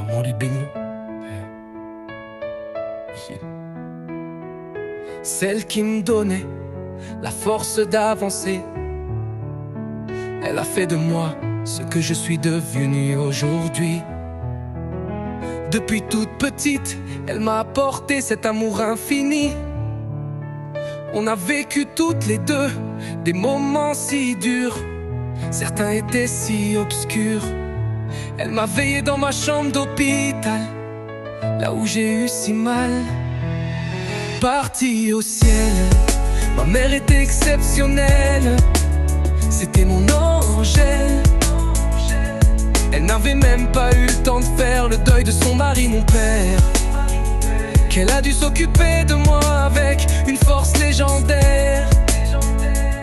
Maman lui bénit. Celle qui me donnait la force d'avancer, elle a fait de moi ce que je suis devenu aujourd'hui. Depuis toute petite, elle m'a apporté cet amour infini. On a vécu toutes les deux des moments si durs, certains étaient si obscurs. Elle m'a veillé dans ma chambre d'hôpital, là où j'ai eu si mal. Partie au ciel, ma mère était exceptionnelle, c'était mon ange. Elle n'avait même pas eu le temps de faire le deuil de son mari, mon père, qu'elle a dû s'occuper de moi avec une force légendaire.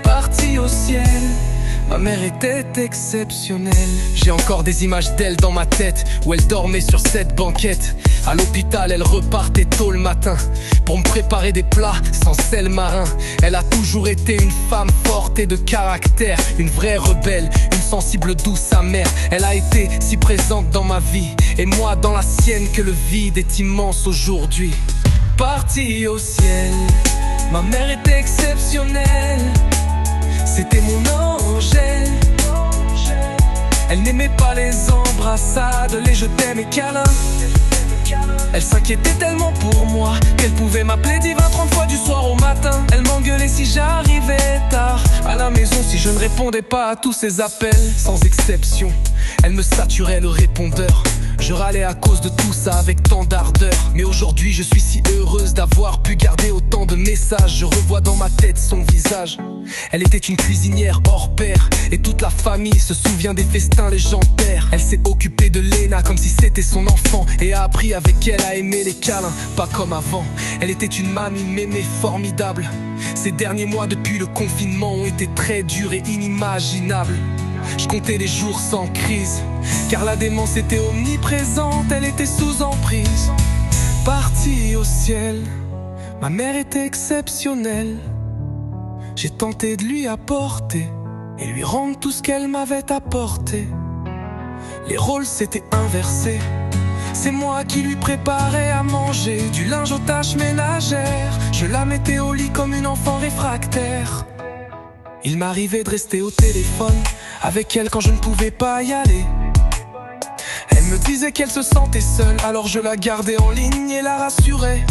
Partie au ciel, ma mère était exceptionnelle. J'ai encore des images d'elle dans ma tête, où elle dormait sur cette banquette. À l'hôpital, elle repartait tôt le matin pour me préparer des plats sans sel marin. Elle a toujours été une femme forte et de caractère, une vraie rebelle, une sensible douce amère. Elle a été si présente dans ma vie, et moi dans la sienne, que le vide est immense aujourd'hui. Partie au ciel, ma mère était exceptionnelle, c'était mon ange. Elle n'aimait pas les embrassades, les je t'aime et câlins. Elle s'inquiétait tellement pour moi qu'elle pouvait m'appeler 10, 20, 30 fois du soir au matin. Elle m'engueulait si j'arrivais tard à la maison, si je ne répondais pas à tous ses appels. Sans exception, elle me saturait le répondeur. Je râlais à cause de tout ça avec tant d'ardeur. Mais aujourd'hui je suis si heureuse d'avoir pu garder autant de messages. Je revois dans ma tête son visage. Elle était une cuisinière hors pair, et toute la famille se souvient des festins légendaires. Elle s'est occupée de Léna comme si c'était son enfant, et a appris avec elle à aimer les câlins, pas comme avant. Elle était une mamie mémée formidable. Ces derniers mois depuis le confinement ont été très durs et inimaginables. Je comptais les jours sans crise, car la démence était omniprésente, elle était sous emprise. Partie au ciel, ma mère était exceptionnelle. J'ai tenté de lui apporter et lui rendre tout ce qu'elle m'avait apporté. Les rôles s'étaient inversés, c'est moi qui lui préparais à manger, du linge aux tâches ménagères. Je la mettais au lit comme une enfant réfractaire. Il m'arrivait de rester au téléphone avec elle quand je ne pouvais pas y aller. Elle me disait qu'elle se sentait seule, alors je la gardais en ligne et la rassurais.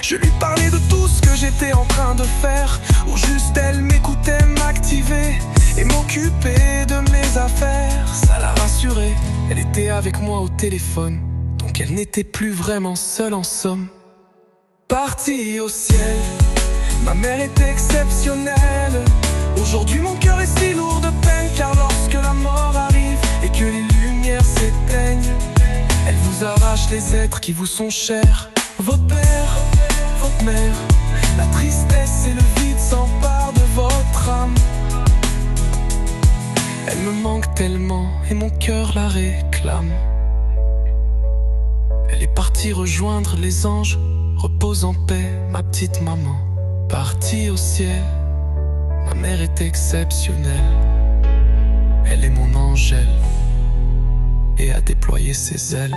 Je lui parlais de tout ce que j'étais en train de faire, ou juste elle m'écoutait m'activer et m'occuper de mes affaires. Ça la rassurait, elle était avec moi au téléphone, donc elle n'était plus vraiment seule en somme. Partie au ciel, ma mère était exceptionnelle. Aujourd'hui mon cœur est si lourd de peine, car lorsque la mort arrive et que les lumières s'éteignent, elle vous arrache les êtres qui vous sont chers. Votre père, votre mère, la tristesse et le vide s'emparent de votre âme. Elle me manque tellement et mon cœur la réclame. Elle est partie rejoindre les anges, repose en paix ma petite maman. Partie au ciel, ma mère est exceptionnelle. Elle est mon angèle et a déployé ses ailes.